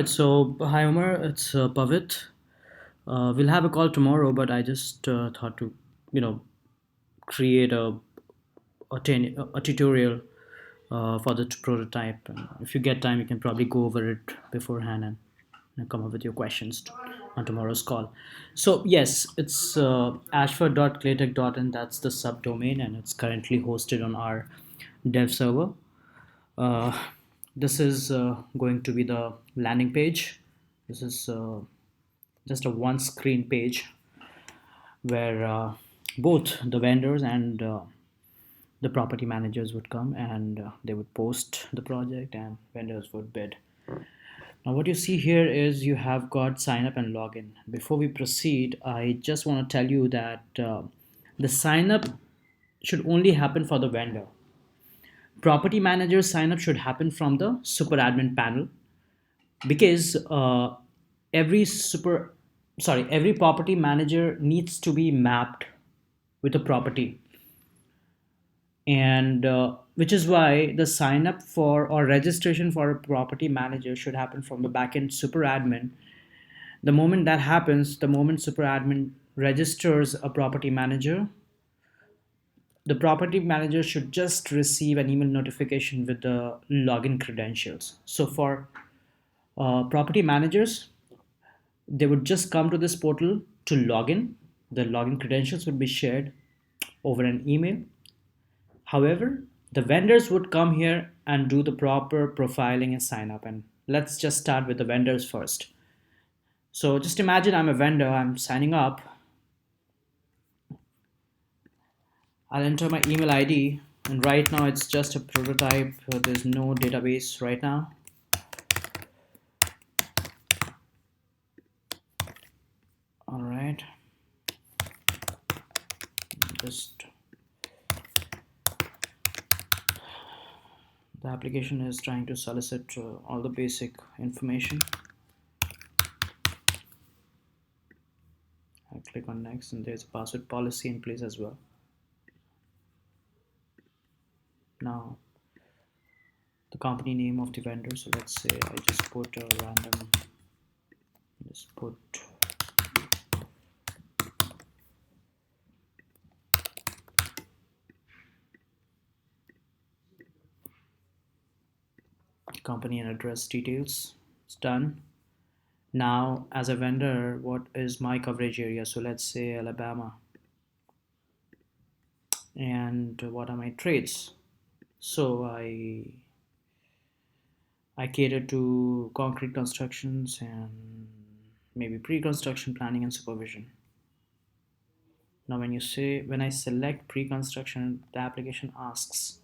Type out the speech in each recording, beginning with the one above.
So, hi Omar, it's Pavit. We'll have a call tomorrow, but I just thought to, you know, create a tutorial for the prototype. And if you get time, you can probably go over it beforehand and come up with your questions on tomorrow's call. So, yes, it's ashford.claytech.in. That's the subdomain, and it's currently hosted on our dev server. Uh, this is going to be the landing page. This is just a one screen page where both the vendors and the property managers would come and they would post the project and vendors would bid. Now, what you see here is you have got sign up and login. Before we proceed, I just want to tell you that the sign up should only happen for the vendor. Property manager sign up should happen from the super admin panel because every super every property manager needs to be mapped with a property, and which is why the sign up for or registration for a property manager should happen from the backend super admin. The moment that happens, the moment super admin registers a property manager, the property manager should just receive an email notification with the login credentials. So for property managers, they would just come to this portal to log in. The login credentials would be shared over an email. However, the vendors would come here and do the proper profiling and sign up. And let's just start with the vendors first. So just imagine I'm a vendor, I'm signing up. I'll enter my email ID, and right now it's just a prototype. There's no database right now. All right, just the application is trying to solicit all the basic information. I click on next, and there's a password policy in place as well. Now the company name of the vendor, so let's say I just put a random, just put company and address details. It's done. Now as a vendor, what is my coverage area? So let's say Alabama. And what are my trades? So I cater to concrete constructions and maybe pre-construction planning and supervision. Now when I select pre-construction, the application asks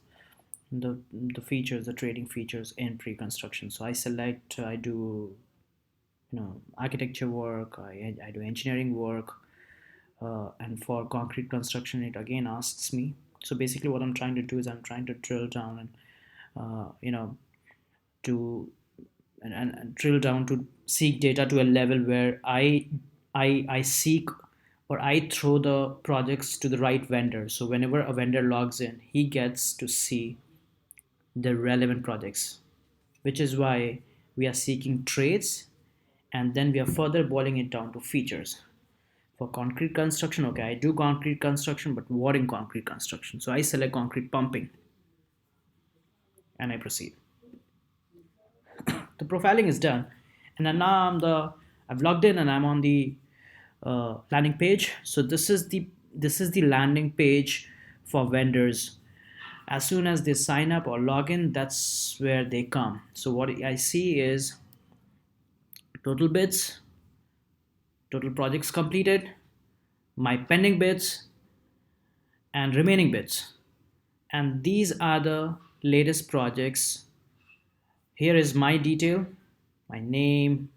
the features, the trading features in pre-construction. So I select, I do architecture work, I do engineering work, and for concrete construction it again asks me. So basically what I'm trying to do is I'm trying to drill down and to and drill down to seek data to a level where I seek or I throw the projects to the right vendor. So whenever a vendor logs in, he gets to see the relevant projects, which is why we are seeking trades, and then we are further boiling it down to features. For concrete construction, okay, I do concrete construction, but what in concrete construction? So I select concrete pumping and I proceed. The profiling is done, and then now I've logged in and I'm on the landing page. So this is the landing page for vendors. As soon as they sign up or log in, that's where they come. So what I see is total bids, total projects completed, my pending bids, and remaining bids. And these are the latest projects. Here is my detail, my name,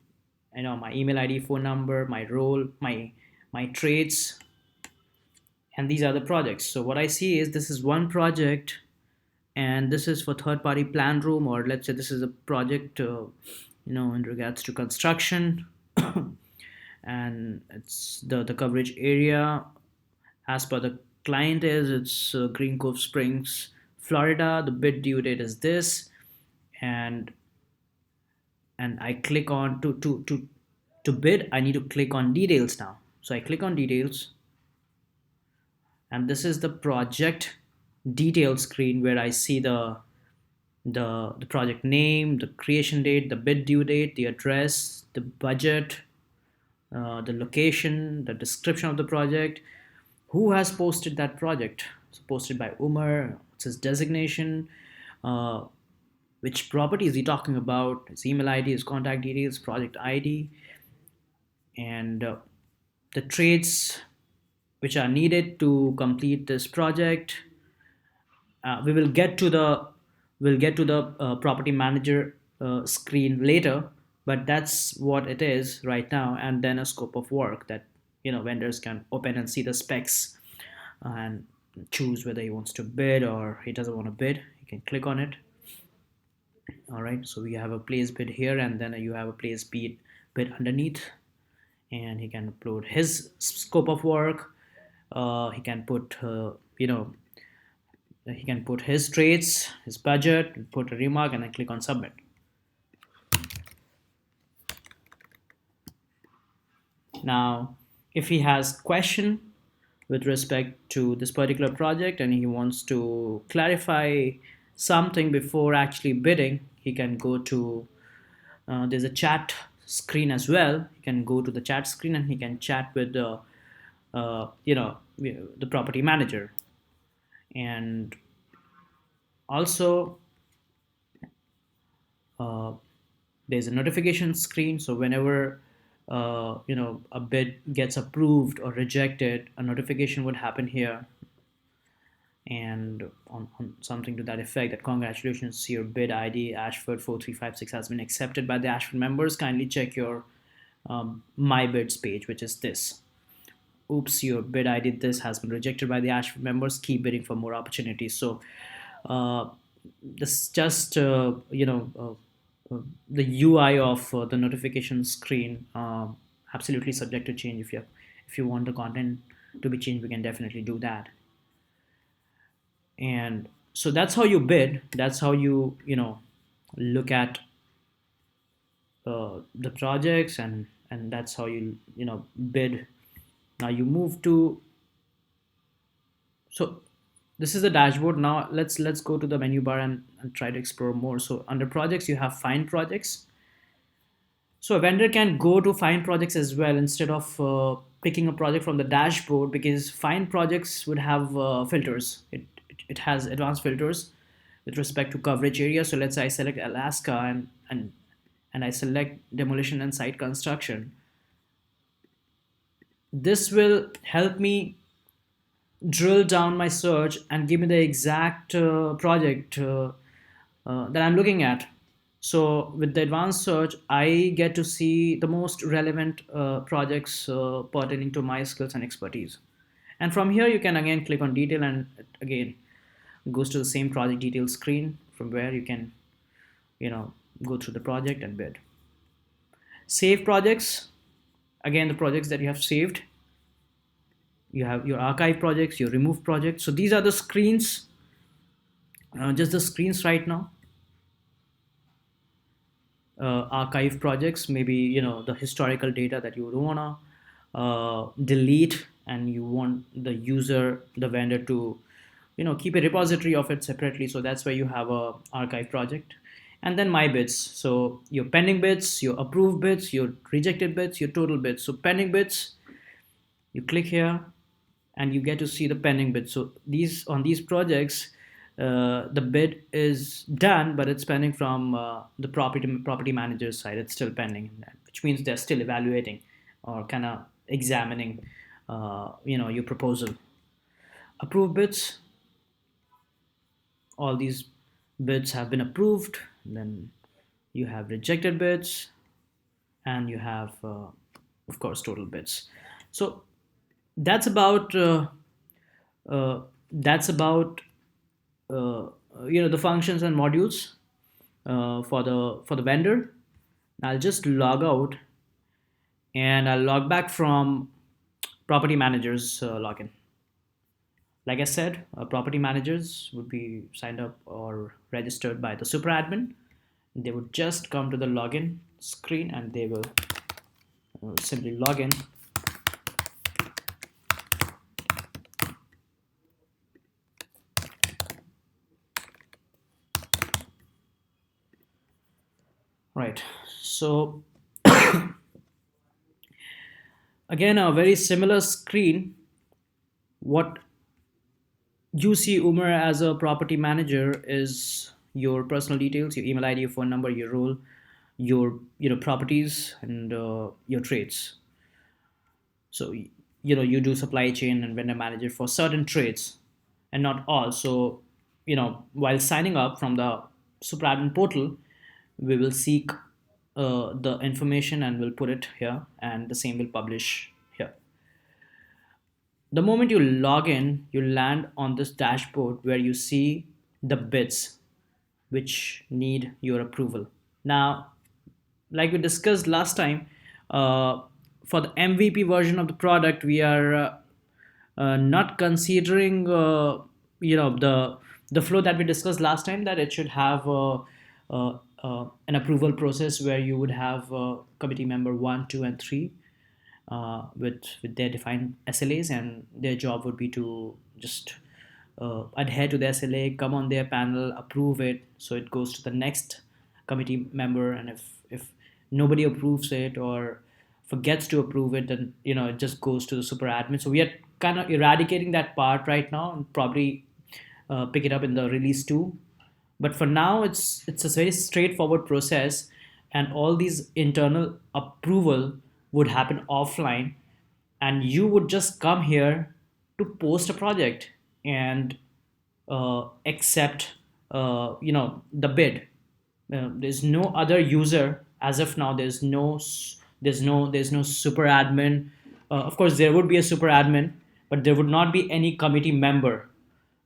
my email ID, phone number, my role, my trades, and these are the projects. So what I see is this is one project, and this is for third party plan room, or let's say this is a project in regards to construction. And it's the coverage area as per the client is it's Green Cove Springs, Florida. The bid due date is this, and and I click on to bid. I need to click on details now. So I click on details, and this is the project details screen where I see the project name, the creation date, the bid due date, the address, the budget, the location, the description of the project, who has posted that project. It's posted by Umar. It's his designation, uh, which property is he talking about, his email ID, his contact details, project ID, and the traits which are needed to complete this project. We will get to the property manager screen later, but that's what it is right now. And then a scope of work that vendors can open and see the specs and choose whether he wants to bid or he doesn't want to bid. You can click on it. All right, so we have a place bid here, and then you have a place bid underneath, and he can upload his scope of work. He can put he can put his traits, his budget, put a remark, and then click on submit. Now, if he has question with respect to this particular project and he wants to clarify something before actually bidding, he can go to there's a chat screen as well. He can go to the chat screen and he can chat with the property manager. And also, uh, there's a notification screen. So whenever a bid gets approved or rejected, a notification would happen here, and on something to that effect, that congratulations, your bid ID Ashford 4356 has been accepted by the Ashford members. Kindly check your my bids page, which is this. Oops, your bid ID this has been rejected by the Ashford members. Keep bidding for more opportunities. So uh, this just the UI of the notification screen, absolutely subject to change. If you want the content to be changed, we can definitely do that. And so that's how you bid. That's how you look at the projects, and that's how you bid. Now you move to, so this is the dashboard. Now let's go to the menu bar and try to explore more. So under projects you have find projects. So a vendor can go to find projects as well instead of picking a project from the dashboard, because find projects would have filters. It has advanced filters with respect to coverage area. So let's say I select Alaska, and I select demolition and site construction. This will help me drill down my search and give me the exact project that I'm looking at. So with the advanced search, I get to see the most relevant projects pertaining to my skills and expertise. And from here, you can again click on detail, and it again goes to the same project details screen from where you can, go through the project and bid. Save projects. Again, the projects that you have saved. You have your archive projects, your remove projects. So these are the screens, just the screens right now. Archive projects, maybe the historical data that you don't want to delete, and you want the vendor to keep a repository of it separately. So that's where you have a archive project. And then my bids, so your pending bids, your approved bids, your rejected bids, your total bids. So pending bids, you click here and you get to see the pending bid. So these projects, the bid is done, but it's pending from the property manager's side. It's still pending, which means they're still evaluating or kind of examining, your proposal. Approved bids. All these bids have been approved. Then you have rejected bids, and you have, of course, total bids. So that's about uh, that's about the functions and modules for the vendor. I'll just log out, and I'll log back from property managers login. Like I said, property managers would be signed up or registered by the super admin, They would just come to the login screen and they will simply log in. Right. So again, a very similar screen. What you see, Umar, as a property manager is your personal details, your email ID, your phone number, your role, your properties, and your trades. So you do supply chain and vendor manager for certain trades, and not all. So while signing up from the super admin portal, we will seek the information and we'll put it here, and the same will publish here. The moment you log in, you land on this dashboard where you see the bids which need your approval. Now, like we discussed last time, uh, for the MVP version of the product, we are not considering the flow that we discussed last time, that it should have an approval process where you would have committee member 1, 2, and 3 with their defined SLAs, and their job would be to just adhere to the SLA, come on their panel, approve it, so it goes to the next committee member. And if nobody approves it or forgets to approve it, then it just goes to the super admin. So we are kind of eradicating that part right now, and probably pick it up in the release 2. But for now, it's a very straightforward process, and all these internal approval would happen offline, and you would just come here to post a project and accept the bid. There's no other user as of now. There's no super admin. Of course there would be a super admin, but there would not be any committee member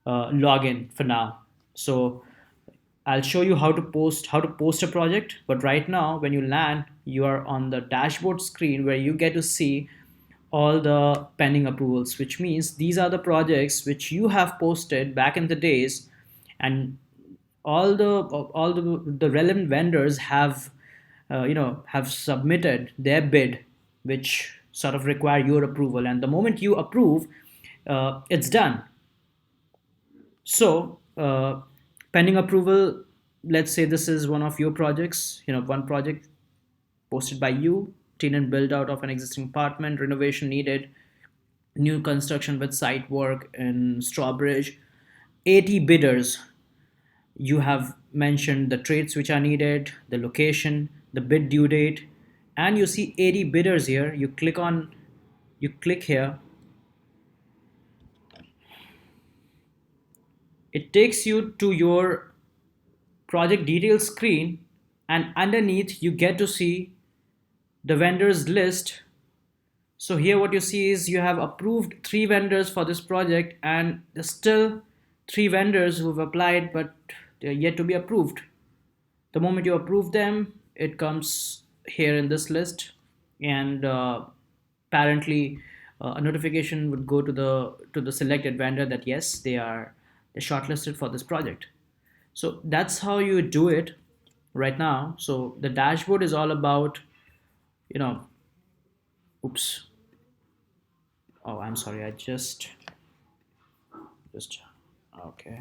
login for now. So I'll show you how to post a project. But right now, when you land, you are on the dashboard screen where you get to see all the pending approvals, which means these are the projects which you have posted back in the days, and all the relevant vendors have submitted their bid, which sort of require your approval. And the moment you approve, it's done. So, pending approval, let's say this is one of your projects, one project posted by you: tenant build out of an existing apartment, renovation needed, new construction with site work in Strawbridge, 80 bidders. You have mentioned the trades which are needed, the location, the bid due date, and you see 80 bidders here. You click here, it takes you to your project details screen, and underneath you get to see the vendors list. So here what you see is you have approved 3 vendors for this project, and there's still 3 vendors who've applied, but they're yet to be approved. The moment you approve them, it comes here in this list, and apparently a notification would go to the selected vendor that yes, they're shortlisted for this project. So that's how you do it right now. So the dashboard is all about, you know oops, oh, I'm sorry, I just okay.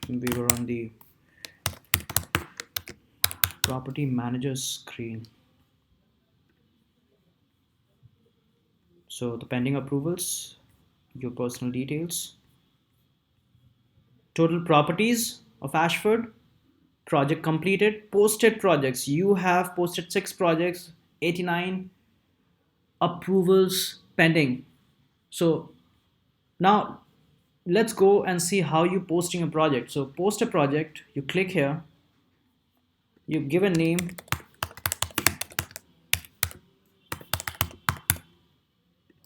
We were on the property manager screen. So the pending approvals, your personal details, total properties of Ashford, project completed, posted projects. You have posted 6 projects, 89 approvals pending. So now let's go and see how you posting a project. So post a project, you click here, you give a name,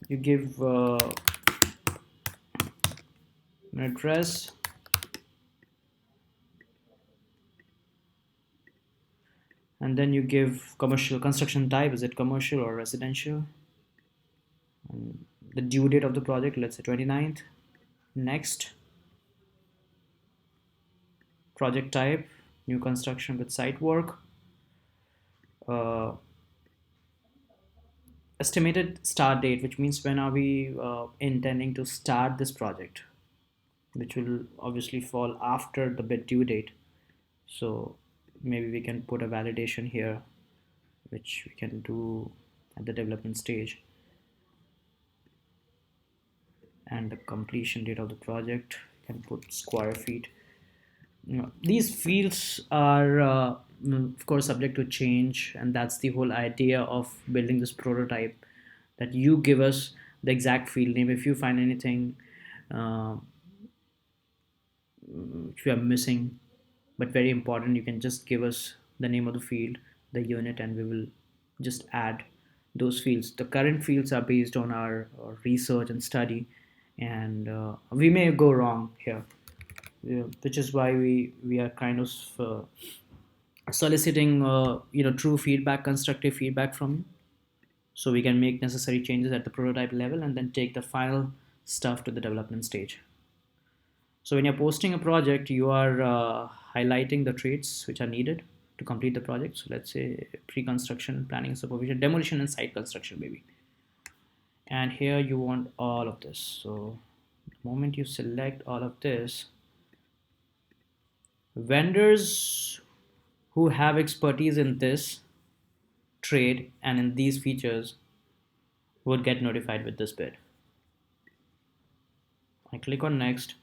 you give an address, and then you give commercial construction type, is it commercial or residential, and the due date of the project, let's say 29th. Next, project type, new construction with site work, uh, estimated start date, which means when are we intending to start this project, which will obviously fall after the bid due date. So maybe we can put a validation here, which we can do at the development stage, and the completion date of the project, we can put square feet. These fields are of course subject to change, and that's the whole idea of building this prototype, that you give us the exact field name. If you find anything uh, which we are missing but very important, you can just give us the name of the field, the unit, and we will just add those fields. The current fields are based on our research and study, and we may go wrong here. Yeah, which is why we are kind of soliciting true feedback, constructive feedback from you, so we can make necessary changes at the prototype level and then take the final stuff to the development stage. So when you're posting a project, you are highlighting the traits which are needed to complete the project. So let's say pre-construction, planning, supervision, demolition, and site construction, maybe. And here you want all of this. So the moment you select all of this, vendors who have expertise in this trade and in these features would get notified with this bid. I click on next.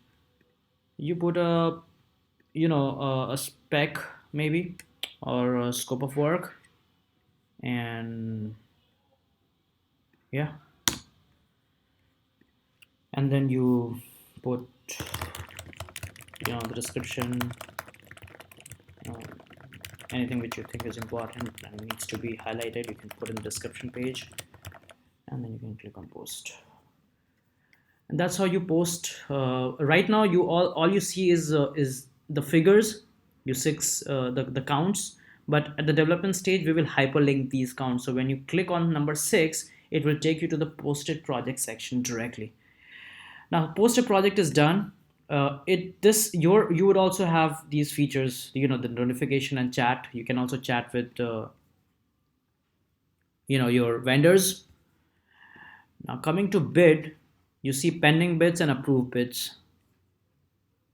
You put a spec maybe, or a scope of work, and yeah, and then you put the description, uh, anything which you think is important and needs to be highlighted, you can put in the description page, and then you can click on post. And that's how you post. Right now, you all you see is the figures, you six the counts. But at the development stage, we will hyperlink these counts. So when you click on number 6, it will take you to the posted project section directly. Now, posted project is done. You would also have these features, the notification and chat. You can also chat with your vendors. Now coming to bid, you see pending bids and approved bids.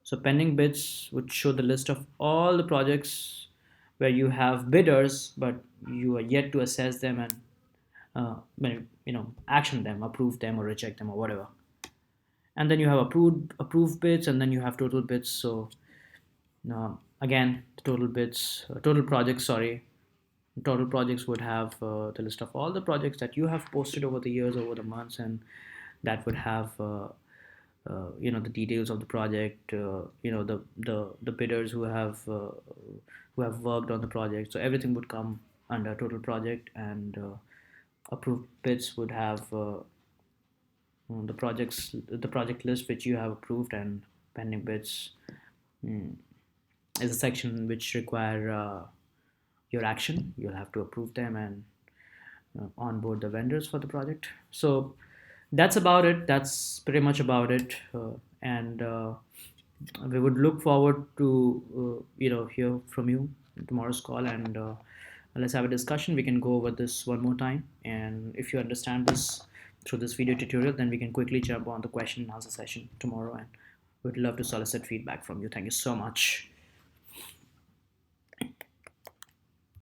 So pending bids would show the list of all the projects where you have bidders, but you are yet to assess them and action them, approve them, or reject them, or whatever. And then you have approved bids, and then you have total bids. So again, the total bids, total projects. Sorry, total projects would have the list of all the projects that you have posted over the years, over the months, and that would have the details of the project, the bidders who have worked on the project. So everything would come under total project, and approved bids would have the project list which you have approved, and pending bids is a section which require your action. You'll have to approve them and onboard the vendors for the project. So that's about it. That's pretty much about it. And we would look forward to hear from you in tomorrow's call, and let's have a discussion. We can go over this one more time, and if you understand this through this video tutorial, then we can quickly jump on the question and answer session tomorrow, and we'd love to solicit feedback from you. Thank you so much.